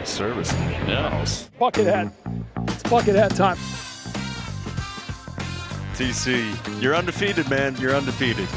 service in the house. Bucket hat. It's bucket hat time. TC, you're undefeated, man. You're undefeated.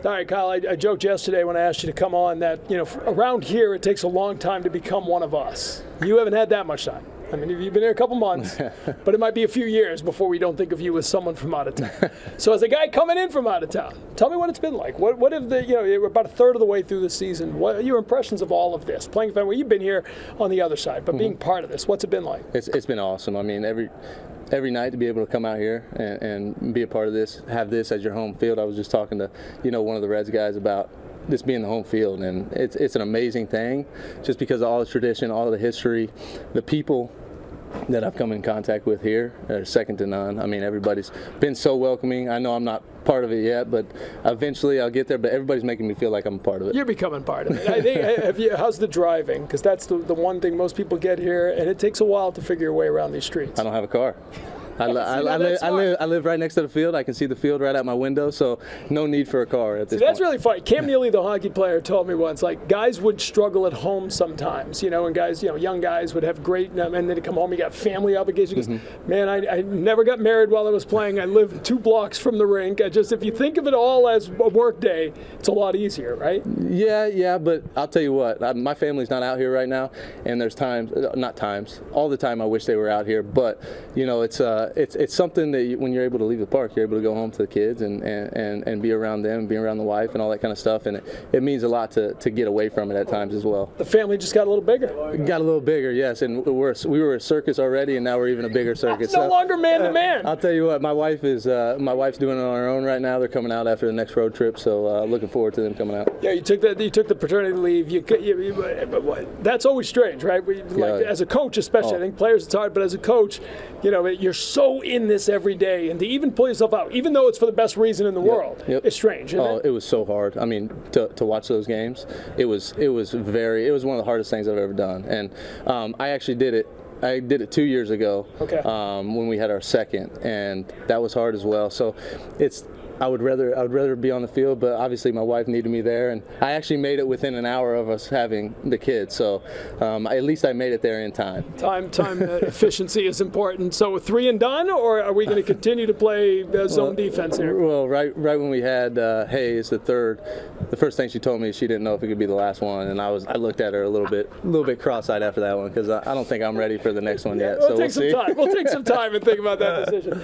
All right, Kyle, I joked yesterday when I asked you to come on that, around here it takes a long time to become one of us. You haven't had that much time. I mean, you've been here a couple months, but it might be a few years before we don't think of you as someone from out of town. So as a guy coming in from out of town, tell me what it's been like. What have we're about a third of the way through the season. What are your impressions of all of this? Playing Fenway, you've been here on the other side, but being part of this, what's it been like? It's been awesome. I mean, every night to be able to come out here and be a part of this, have this as your home field. I was just talking to, one of the Reds guys about this being the home field, and it's an amazing thing just because of all the tradition, all of the history, the people that I've come in contact with here are second to none. I mean, everybody's been so welcoming. I know I'm not part of it yet, but eventually I'll get there, but everybody's making me feel like I'm a part of it. You're becoming part of it. I think, how's the driving? Because that's the one thing most people get here, and it takes a while to figure your way around these streets. I don't have a car. I live right next to the field. I can see the field right out my window, so no need for a car at this point. That's really funny. Cam Neely, the hockey player, told me once, like, guys would struggle at home sometimes, and guys, young guys would have great, and then they come home, you got family obligations. Man, I never got married while I was playing. I lived 2 blocks from the rink. If you think of it all as a work day, it's a lot easier, right? Yeah, but I'll tell you what, my family's not out here right now, and there's all the time I wish they were out here, but, it's something that when you're able to leave the park, you're able to go home to the kids and be around them, be around the wife and all that kind of stuff, and it means a lot to get away from it at times as well. The family just got a little bigger. Got a little bigger, yes, and we were a circus already, and now we're even a bigger circus. No longer man to man. I'll tell you what, my wife's doing it on her own right now. They're coming out after the next road trip, so looking forward to them coming out. Yeah, you took the paternity leave. That's always strange, right? As a coach, especially, I think players it's hard, but as a coach, you're so in this every day, and to even pull yourself out, even though it's for the best reason in the world, it's strange. Isn't it? It was so hard. I mean, to watch those games, it was one of the hardest things I've ever done, and I actually did it. I did it 2 years ago when we had our second, and that was hard as well. So I would rather be on the field, but obviously my wife needed me there, and I actually made it within an hour of us having the kids, so at least I made it there in time. Time efficiency is important. So 3 and done, or are we going to continue to play zone defense here? Well, right when we had Hayes, the first thing she told me, she didn't know if it could be the last one, and I looked at her a little bit cross-eyed after that one, because I don't think I'm ready for the next one yet. We'll take some time and think about that decision.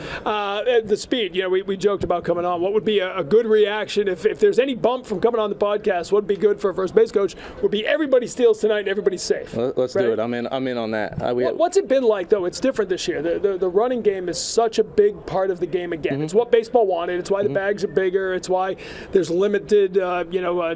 The speed, we joked about coming on. What would be a good reaction if there's any bump from coming on the podcast? What would be good for a first base coach would be everybody steals tonight and everybody's safe. Let's do it. I'm in on that. What's it been like, though? It's different this year. The running game is such a big part of the game again. It's what baseball wanted. It's why the bags are bigger. It's why there's limited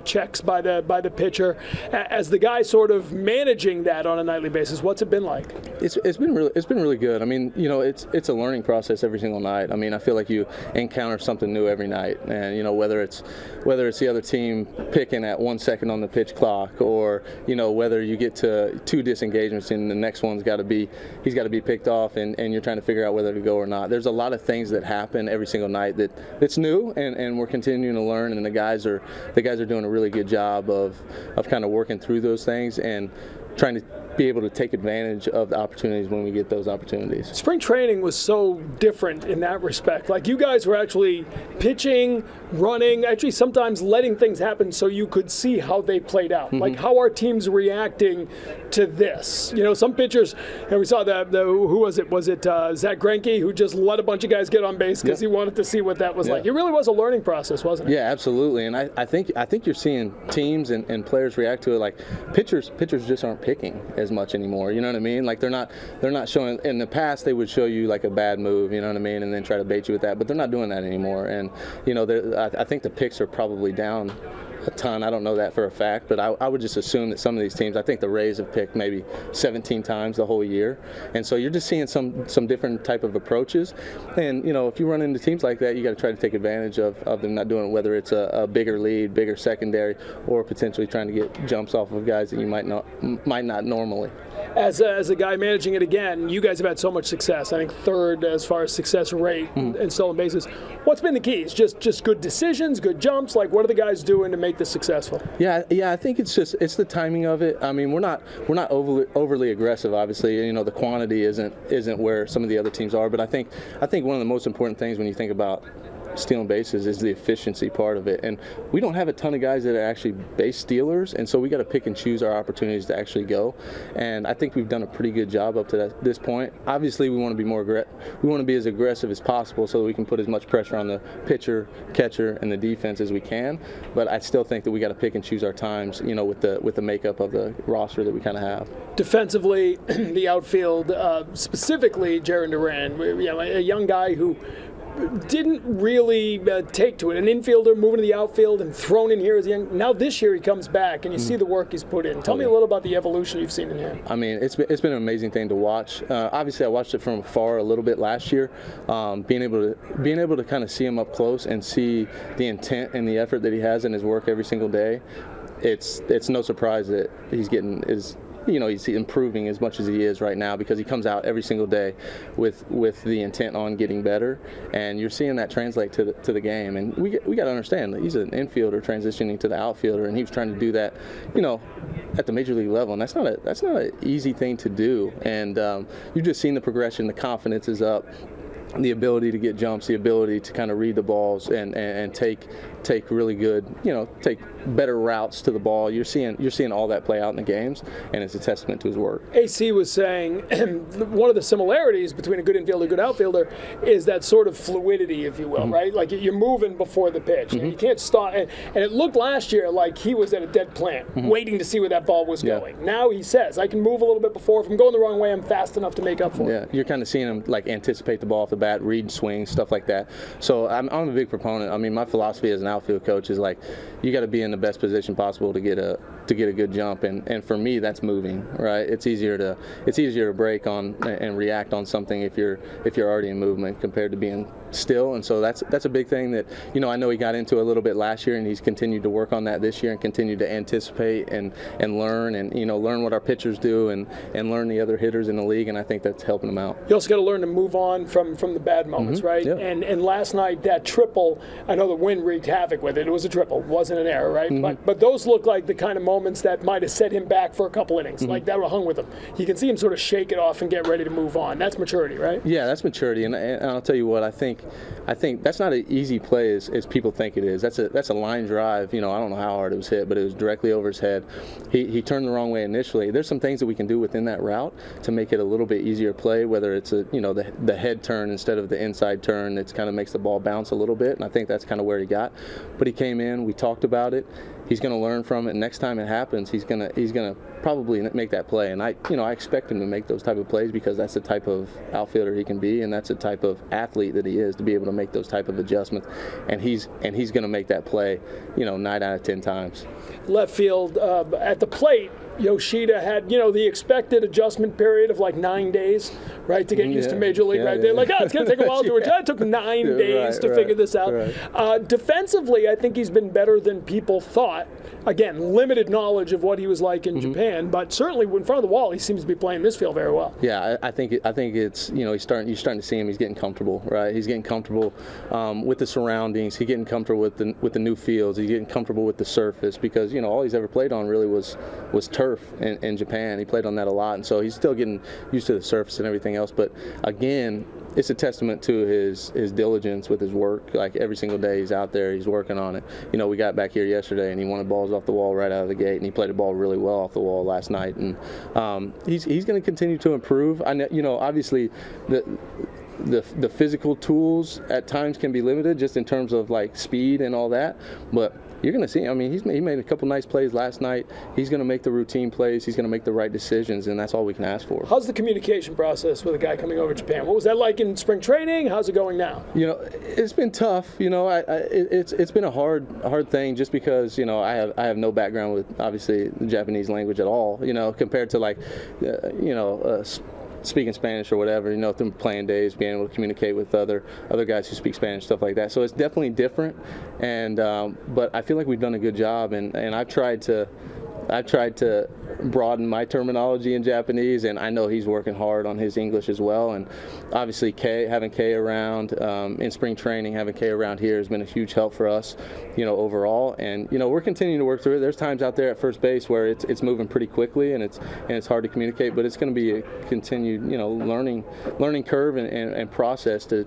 checks by the pitcher. As the guy sort of managing that on a nightly basis, what's it been like? It's been really good. I mean, it's a learning process every single night. I mean, I feel like you encounter something new every night, and whether it's the other team picking at 1 second on the pitch clock, or whether you get to 2 disengagements and the next one's got to be picked off, and you're trying to figure out whether to go or not. There's a lot of things that happen every single night that's new, and we're continuing to learn, and the guys are doing a really good job of kind of working through those things and trying to be able to take advantage of the opportunities when we get those opportunities. Spring training was so different in that respect. Like, you guys were actually pitching, running, actually sometimes letting things happen so you could see how they played out. Like, how are teams reacting to this? Some pitchers, and we saw who was it? Was it Zach Greinke, who just let a bunch of guys get on base because he wanted to see what that was like? It really was a learning process, wasn't it? Yeah, absolutely. And I think you're seeing teams and players react to it. Like, pitchers just aren't picking as much anymore. You know what I mean? Like, they're not showing. In the past, they would show you like a bad move, you know what I mean, and then try to bait you with that. But they're not doing that anymore. And I think the picks are probably down a ton. I don't know that for a fact, but I would just assume that some of these teams, I think the Rays have picked maybe 17 times the whole year, and so you're just seeing some different type of approaches. And if you run into teams like that, you got to try to take advantage of them not doing it, whether it's a bigger lead, bigger secondary, or potentially trying to get jumps off of guys that you might not normally. as a guy managing it again, you guys have had so much success. I think third as far as success rate and stolen bases. What's been the keys? Just good decisions, good jumps. Like, what are the guys doing to make this successful? Yeah. I think it's the timing of it. I mean, we're not overly aggressive. Obviously, you know, the quantity isn't where some of the other teams are. But I think one of the most important things when you think about stealing bases is the efficiency part of it, and we don't have a ton of guys that are actually base stealers, and so we got to pick and choose our opportunities to actually go. And I think we've done a pretty good job up to this point. Obviously, we want to be we want to be as aggressive as possible so that we can put as much pressure on the pitcher, catcher, and the defense as we can. But I still think that we got to pick and choose our times, you know, with the makeup of the roster that we kind of have. Defensively, the outfield, specifically Jarren Duran, you know, a young guy who didn't really take to it. An infielder moving to the outfield and thrown in here as a young. Now this year he comes back and you see the work he's put in. Tell me a little about the evolution you've seen in him. I mean, it's been an amazing thing to watch. Obviously, I watched it from afar a little bit last year. Being able to kind of see him up close and see the intent and the effort that he has in his work every single day, it's no surprise that he's improving as much as he is right now, because he comes out every single day with the intent on getting better, and you're seeing that translate to the game. And we got to understand that he's an infielder transitioning to the outfielder, and he was trying to do that, you know, at the major league level, and that's not an easy thing to do. And you've just seen the progression. The confidence is up. The ability to get jumps, the ability to kind of read the balls and take really good, you know, take better routes to the ball. You're seeing all that play out in the games, and it's a testament to his work. AC was saying one of the similarities between a good infielder and a good outfielder is that sort of fluidity, if you will, right? Like you're moving before the pitch. And you can't stop. And it looked last year like he was at a dead plant, waiting to see where that ball was going. Now he says, I can move a little bit before. If I'm going the wrong way, I'm fast enough to make up for it. Yeah, you're kind of seeing him like anticipate the ball off the bat, read swings, stuff like that. So I'm a big proponent. I mean, my philosophy as an outfield coach is like, you got to be in the best position possible to get a good jump, and for me that's moving, right? It's easier to break on and react on something if you're already in movement compared to being still. And so that's a big thing that, you know, I know he got into a little bit last year, and he's continued to work on that this year and continued to anticipate and learn, and, you know, learn what our pitchers do and learn the other hitters in the league, and I think that's helping him out. You also got to learn to move on from the bad moments, right? Yeah. And last night, that triple, I know the wind wreaked havoc with it. It was a triple, wasn't an error, right? But those look like the kind of moments that might have set him back for a couple innings, like that would have hung with him. You can see him sort of shake it off and get ready to move on. That's maturity, right? Yeah, that's maturity, and I'll tell you what, I think that's not an easy play as people think it is. That's a line drive. You know, I don't know how hard it was hit, but it was directly over his head. He turned the wrong way initially. There's some things that we can do within that route to make it a little bit easier play, whether it's the head turn instead of the inside turn. That kind of makes the ball bounce a little bit, and I think that's kind of where he got. But he came in, we talked about it. He's going to learn from it. Next time it happens, he's going to probably make that play. And I expect him to make those type of plays, because that's the type of outfielder he can be, and that's the type of athlete that he is, to be able to make those type of adjustments. And he's going to make that play, 9 out of 10 times. Left field at the plate, Yoshida had, the expected adjustment period of like 9 days, right, to get used to Major League, right? They're like, it's going to take a while to adjust. It took 9 days to figure this out. Right. Defensively, I think he's been better than people thought. Again, limited knowledge of what he was like in Japan, but certainly in front of the wall, he seems to be playing this field very well. Yeah, I think it's, you're starting to see him. He's getting comfortable, right? He's getting comfortable with the surroundings. He's getting comfortable with the new fields. He's getting comfortable with the surface, because all he's ever played on really was turf in Japan. He played on that a lot, and so he's still getting used to the surface and everything else. But again, it's a testament to his diligence with his work. Like every single day he's out there, he's working on it. We got back here yesterday and he wanted balls off the wall right out of the gate, and he played the ball really well off the wall last night. And he's going to continue to improve. I know, obviously the physical tools at times can be limited just in terms of like speed and all that, but you're going to see, he made a couple nice plays last night. He's going to make the routine plays. He's going to make the right decisions, and that's all we can ask for. How's the communication process with a guy coming over to Japan? What was that like in spring training? How's it going now? It's been tough. It's been a hard thing, just because, I have no background with, obviously, the Japanese language at all, compared to speaking Spanish or whatever, through playing days, being able to communicate with other guys who speak Spanish, stuff like that. So it's definitely different, and but I feel like we've done a good job, and I've tried to I've tried to broaden my terminology in Japanese, and I know he's working hard on his English as well. And obviously, having Kay around in spring training, having Kay around here has been a huge help for us, overall. And we're continuing to work through it. There's times out there at first base where it's moving pretty quickly, and it's hard to communicate. But it's going to be a continued, learning curve and process to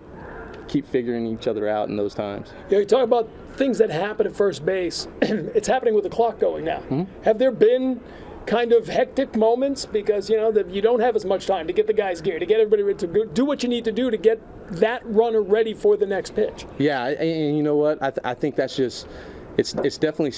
keep figuring each other out in those times. You talk about things that happen at first base. It's happening with the clock going now. Mm-hmm. Have there been kind of hectic moments because you don't have as much time to get the guys geared, to get everybody to do what you need to do to get that runner ready for the next pitch? Yeah, and you know what? I think that's just it's definitely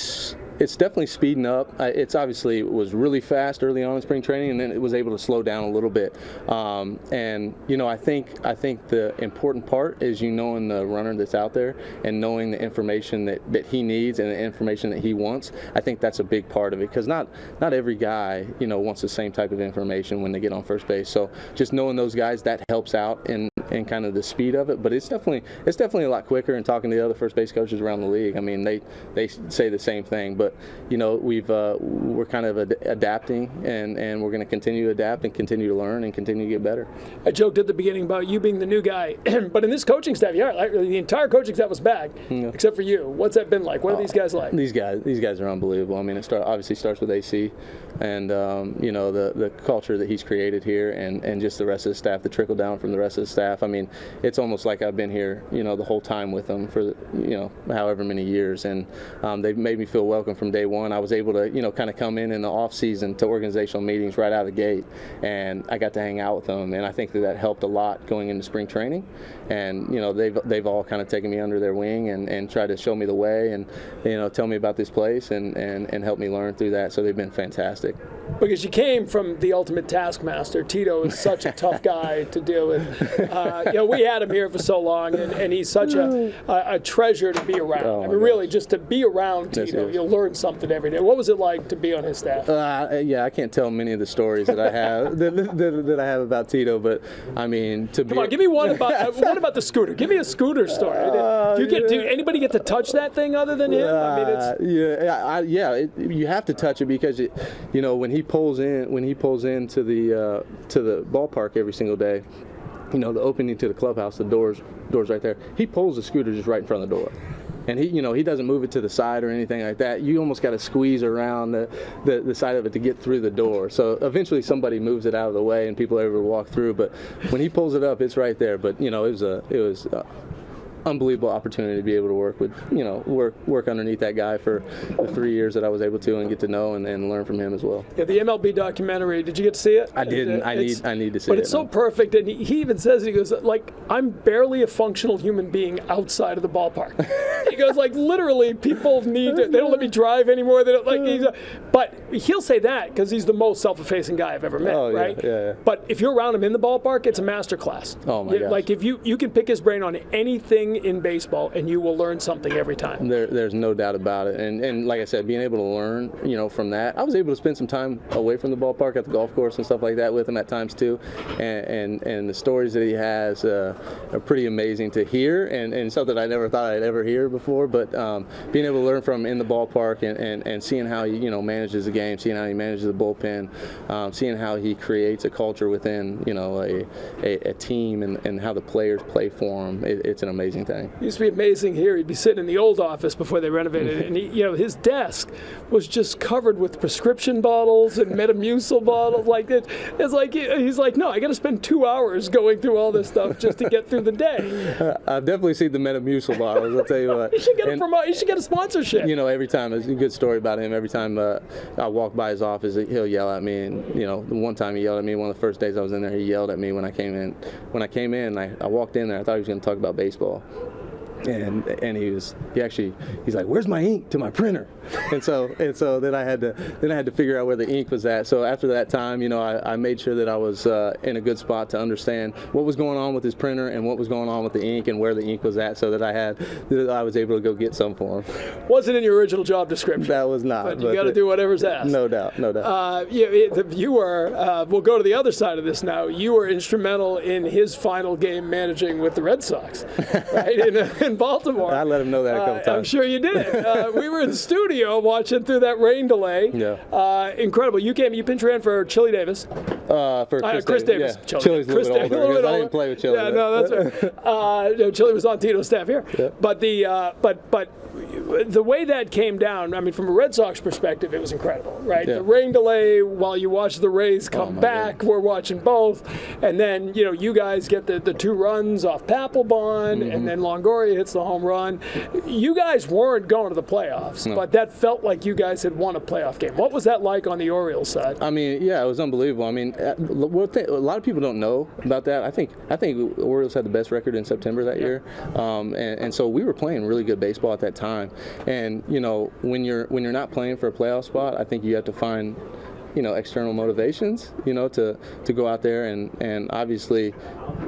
speeding up. It's obviously it was really fast early on in spring training, and then it was able to slow down a little bit. And I think the important part is knowing the runner that's out there and knowing the information that he needs and the information that he wants. I think that's a big part of it, because not every guy wants the same type of information when they get on first base. So just knowing those guys, that helps out in kind of the speed of it. But it's definitely a lot quicker. And talking to the other first base coaches around the league, I mean they say the same thing. But we're kind of adapting, and we're going to continue to adapt and continue to learn and continue to get better. I joked at the beginning about you being the new guy, but in this coaching staff, the entire coaching staff was back, except for you. What's that been like? What are these guys like? These guys are unbelievable. I mean, obviously starts with AC, and the culture that he's created here, and just the rest of the staff, the trickle down from the rest of the staff. I mean, it's almost like I've been here, the whole time with them for however many years, and they've made me feel welcome from day one. I was able to kind of come in the off season to organizational meetings right out of the gate, and I got to hang out with them, and I think that helped a lot going into spring training. And they've all kind of taken me under their wing and tried to show me the way, and tell me about this place and help me learn through that. So they've been fantastic. Because you came from the ultimate taskmaster. Tito is such a tough guy to deal with. We had him here for so long, and he's such a treasure to be around. Oh, I mean, really, just to be around Tito, you'll learn something every day. What was it like to be on his staff? I can't tell many of the stories that I have that I have about Tito, but I mean, come on, give me one about the scooter. Give me a scooter story. Do anybody get to touch that thing other than him? I mean, you have to touch it, because when he pulls into the ballpark every single day, the opening to the clubhouse, the doors right there, he pulls the scooter just right in front of the door. And he doesn't move it to the side or anything like that. You almost got to squeeze around the side of it to get through the door. So eventually somebody moves it out of the way and people are able to walk through. But when he pulls it up, it's right there. But it was unbelievable opportunity to be able to work with, work underneath that guy for the 3 years that I was able to, and get to know and learn from him as well. Yeah, the MLB documentary, did you get to see it? I didn't. I need to see it. But it's so perfect, and he even says, he goes, I'm barely a functional human being outside of the ballpark. He goes, literally, people they don't let me drive anymore. They don't but he'll say that because he's the most self-effacing guy I've ever met, right? Yeah. But if you're around him in the ballpark, it's a master class. Oh my gosh. If you can pick his brain on anything in baseball, and you will learn something every time. There's no doubt about it. And like I said, being able to learn, from that, I was able to spend some time away from the ballpark at the golf course and stuff like that with him at times too. And the stories that he has are pretty amazing to hear, and something I never thought I'd ever hear before. But being able to learn from him in the ballpark and seeing how he manages the game, seeing how he manages the bullpen, seeing how he creates a culture within a team, and how the players play for him, it's an amazing thing. It used to be amazing here. He'd be sitting in the old office before they renovated it, and his desk was just covered with prescription bottles and Metamucil bottles. He's like, no, I got to spend 2 hours going through all this stuff just to get through the day. I've definitely seen the Metamucil bottles. I'll tell you what. You should get a sponsorship. Every time, it's a good story about him. Every time I walk by his office, he'll yell at me. And the one time he yelled at me, one of the first days I was in there, he yelled at me when I came in. When I came in, I walked in there. I thought he was going to talk about baseball. And he's like, where's my ink to my printer? And so then I had to figure out where the ink was at. So after that time, I made sure that I was in a good spot to understand what was going on with his printer and what was going on with the ink and where the ink was at, so that I was able to go get some for him. Wasn't in your original job description. That was not. But you got to do whatever's asked. No doubt. You were. We'll go to the other side of this now. You were instrumental in his final game managing with the Red Sox, right? In in Baltimore. I let him know that a couple times. I'm sure you did. We were in the studio watching through that rain delay. Yeah. Incredible. You pinch ran for Chili Davis. For Chris Davis. Yeah. Chili's a little bit older. I didn't play with Chili. Yeah, no, that's right. Chili was on Tito's staff here. Yeah. But the way that came down, I mean, from a Red Sox perspective, it was incredible, right? Yeah. The rain delay while you watch the Rays come back, God. we're watching both, and then you guys get the 2 runs off Papelbon, and then Longoria hits the home run. You guys weren't going to the playoffs, but that felt like you guys had won a playoff game. What was that like on the Orioles side? I mean, yeah, it was unbelievable. I mean, a lot of people don't know about that. I think the Orioles had the best record in September that year, and so we were playing really good baseball at that time. And when you're not playing for a playoff spot, I think you have to find external motivations, to go out there, and obviously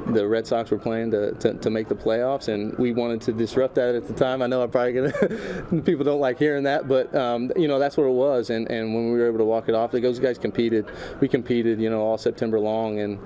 the Red Sox were playing to make the playoffs, and we wanted to disrupt that at the time. I know I'm probably gonna people don't like hearing that, but that's what it was, and when we were able to walk it off, those guys competed. We competed, all September long, and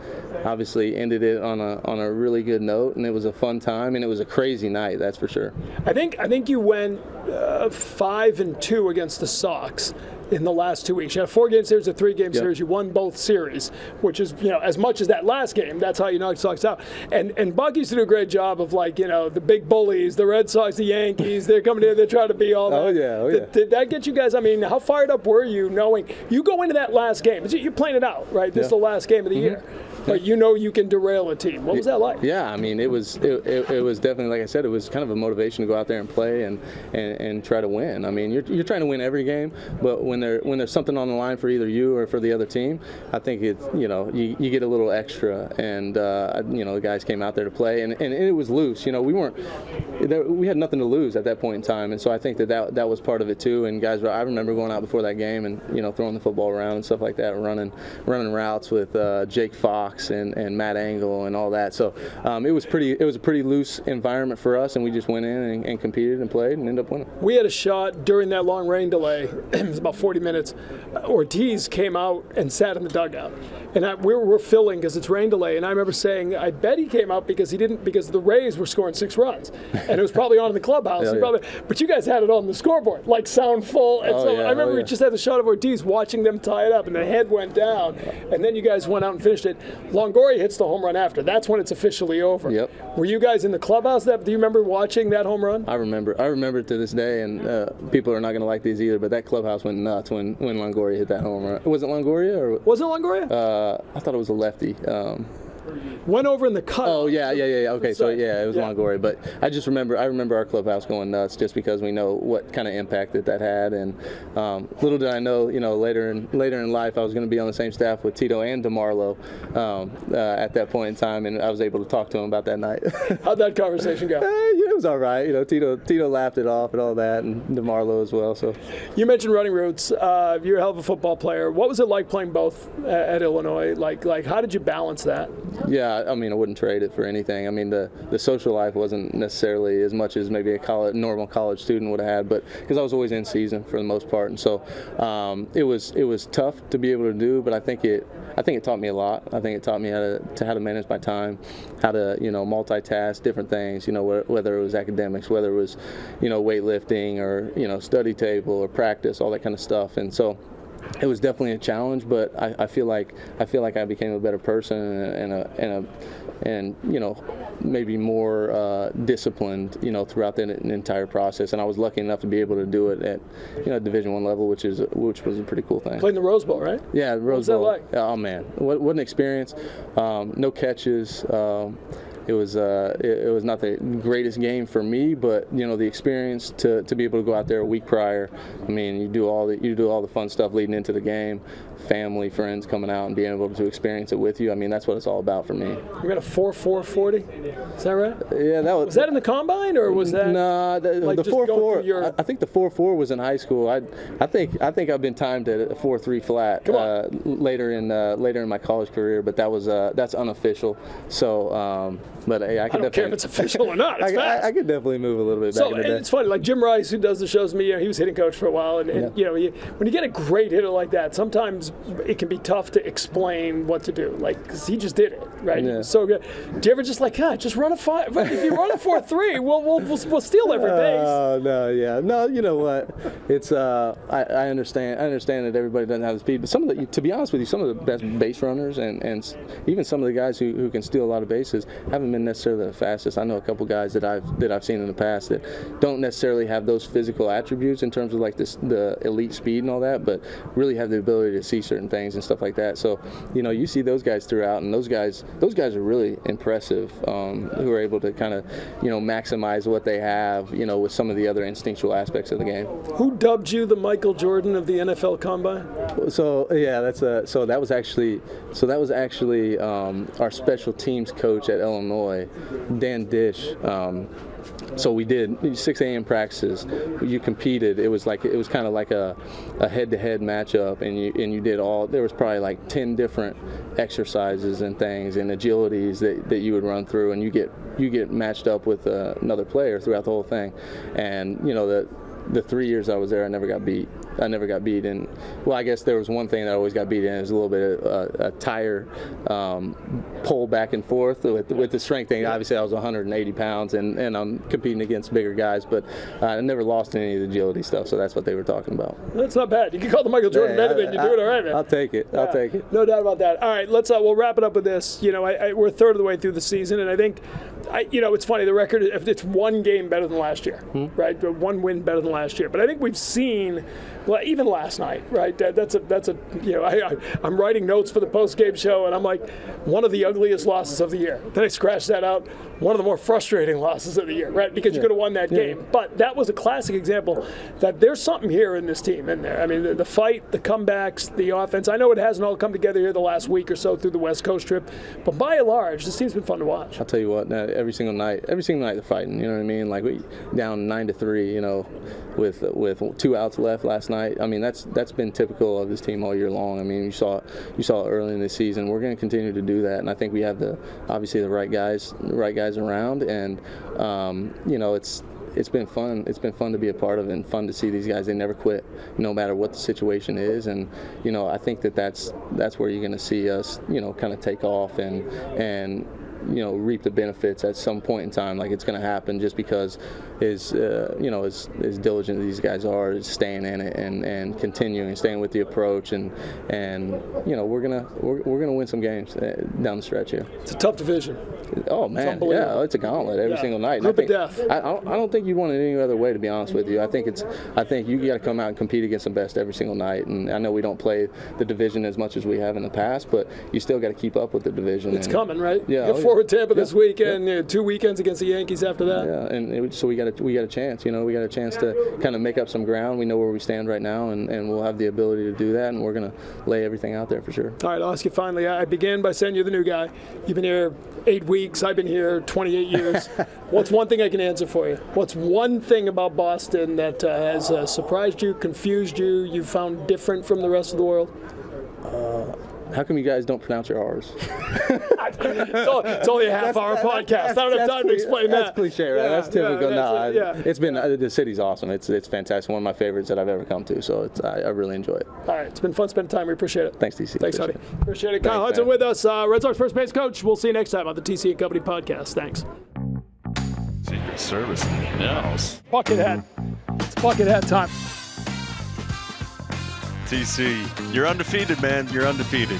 obviously ended it on a really good note, and it was a fun time, and it was a crazy night, that's for sure. I think you went 5-2 against the Sox in the last 2 weeks. You had a 4-game series, a 3-game series. You won both series, which is, as much as that last game, that's how you knocked the Sox out. And Buck used to do a great job of, the big bullies, the Red Sox, the Yankees, they're coming in, they're trying to be all that. Oh, yeah. Did that get you guys, I mean, how fired up were you knowing, you go into that last game, you're playing it out, right? This is the last game of the year. But you can derail a team. What was that like? Yeah, I mean, it was definitely, like I said, it was kind of a motivation to go out there and play and try to win. I mean, you're trying to win every game, but when there's something on the line for either you or for the other team, I think it's you get a little extra. And the guys came out there to play, and it was loose. We had nothing to lose at that point in time, and so I think that was part of it too. And guys, I remember going out before that game and throwing the football around and stuff like that, running routes with Jake Fox and Matt Angle and all that. So it was a pretty loose environment for us, and we just went in and competed and played and ended up winning. We had a shot during that long rain delay. It was about 40 minutes. Ortiz came out and sat in the dugout, and we're filling because it's rain delay. And I remember saying, I bet he came out because the Rays were scoring 6 runs, and it was probably on in the clubhouse. But you guys had it on the scoreboard, like sound full. And I remember we just had the shot of Ortiz watching them tie it up, and the head went down, and then you guys went out and finished it. Longoria hits the home run after. That's when it's officially over. Yep. Were you guys in the clubhouse? Do you remember watching that home run? I remember it to this day, and people are not going to like these either, but that clubhouse went nuts when Longoria hit that home run. Was it Longoria? Or was it Longoria? I thought it was a lefty. Went over in the cut. Oh yeah. Okay, so it was Longoria, but I remember our clubhouse going nuts just because we know what kind of impact that had, and little did I know, later in life I was going to be on the same staff with Tito and DeMarlo at that point in time, and I was able to talk to him about that night. How'd that conversation go? It was all right. Tito laughed it off and all that, and DeMarlo as well. So you mentioned running routes. You're a hell of a football player. What was it like playing both at Illinois? Like how did you balance that? Yeah, I mean, I wouldn't trade it for anything. I mean, the social life wasn't necessarily as much as maybe a normal college student would have had, but because I was always in season for the most part, and so it was tough to be able to do. But I think it taught me a lot. I think it taught me how to manage my time, how to multitask different things. Whether it was academics, whether it was weightlifting or study table or practice, all that kind of stuff, and so. It was definitely a challenge, but I feel like I became a better person and maybe more disciplined throughout the entire process. And I was lucky enough to be able to do it at Division I level, which was a pretty cool thing. Played in the Rose Bowl, right? Yeah, Rose Bowl. What was that like? Oh man, what an experience! No catches. It was not the greatest game for me, but the experience to be able to go out there a week prior. I mean, you do all the fun stuff leading into the game, family, friends coming out and being able to experience it with you. I mean, that's what it's all about for me. You got a 4.440? Is that right? Yeah, that was. Was that in the combine or was that? Nah, the 4.4. I think the 4.4 was in high school. I think I've been timed at a 4.3 flat later in my college career, but that's unofficial. So. But hey, I don't care if it's official or not. It's fast. I could definitely move a little bit back in the day. It's funny, like Jim Rice, who does the shows with me, he was hitting coach for a while, and when you get a great hitter like that, sometimes sometimes it can be tough to explain what to do. Like, because he just did it, right? Yeah. He was so good. Do you ever just like, just run a 5? If you run a 4-3, we'll steal every base. Oh no, yeah, no. You know what? It's I understand. I understand that everybody doesn't have the speed, but some of the, to be honest with you, some of the best base runners and even some of the guys who can steal a lot of bases haven't been necessarily the fastest. I know a couple guys that I've seen in the past that don't necessarily have those physical attributes in terms of like the elite speed and all that, but really have the ability to see certain things and stuff like that. So, you know, you see those guys throughout, and those guys are really impressive, who are able to kind of, you know, maximize what they have, you know, with some of the other instinctual aspects of the game. Who dubbed you the Michael Jordan of the NFL Combine? So yeah, that was actually our special teams coach at Illinois, Dan Dish. So we did 6 a.m. practices. You competed. It was kind of like a head-to-head matchup, and you did all. There was probably like 10 different exercises and things and agilities that you would run through, and you get matched up with another player throughout the whole thing. And you know the 3 years I was there, I never got beat. And well, I guess there was one thing that I always got beat in. It was a little bit of a tire pull back and forth with the strength thing. Obviously, I was 180 pounds, and I'm competing against bigger guys, but I never lost any of the agility stuff. So that's what they were talking about. That's not bad. You can call the Michael Jordan anything. You do it all right, man. I'll take it. Yeah, I'll take it. No doubt about that. All right, we'll wrap it up with this. You know, we're a third of the way through the season, and I think, you know, it's funny. The record, if it's one game better than last year, right? One win better than last year. But I think we've seen, well, even last night, right? That's a you know, I'm writing notes for the post-game show, and I'm like, one of the ugliest losses of the year. Then I scratched that out. One of the more frustrating losses of the year, right? Because you could have won that game. But that was a classic example that there's something here in this team in there. I mean, the fight, the comebacks, the offense. I know it hasn't all come together here the last week or so through the West Coast trip, but by and large, this team's been fun to watch. I'll tell you what, every single night they're fighting. You know what I mean? Like we down 9-3, you know, with 2 outs left last night. I mean, that's been typical of this team all year long. I mean, you saw it early in the season. We're going to continue to do that, and I think we have obviously the right guys around, and you know, it's been fun. It's been fun to be a part of it and fun to see these guys. They never quit, no matter what the situation is. And you know, I think that's where you're going to see us, you know, kind of take off and you know, reap the benefits at some point in time. Like, it's going to happen just because as diligent as these guys are, is staying in it and continuing, staying with the approach, and you know, we're gonna win some games down the stretch here. It's a tough division. Oh man, yeah, it's a gauntlet every single night. Group of death. I don't think you want it any other way, to be honest with you. I think you got to come out and compete against the best every single night. And I know we don't play the division as much as we have in the past, but you still got to keep up with the division. It's coming, right? Yeah. You got forward Tampa this weekend. 2 weekends against the Yankees after that. Yeah, and so we got a chance. You know, we got a chance to kind of make up some ground. We know where we stand right now, and we'll have the ability to do that. And we're gonna lay everything out there for sure. All right, I'll ask you finally. I began by saying you're the new guy. You've been here 8 weeks. I've been here 28 years. What's one thing I can answer for you? What's one thing about Boston that has surprised you, confused you, you found different from the rest of the world? How come you guys don't pronounce your R's? It's only a half-hour podcast. I don't have time to explain that. That's cliche, right? Yeah, that's typical. It's been the city's awesome. It's fantastic. One of my favorites that I've ever come to. So I really enjoy it. All right, it's been fun spending time. We appreciate it. Thanks, TC. Thanks, honey. Appreciate it. Kyle Hudson with us, Red Sox first base coach. We'll see you next time on the TC and Company podcast. Thanks. Secret Service in the house. Bucket hat. It's bucket hat time. TC, you're undefeated, man. You're undefeated.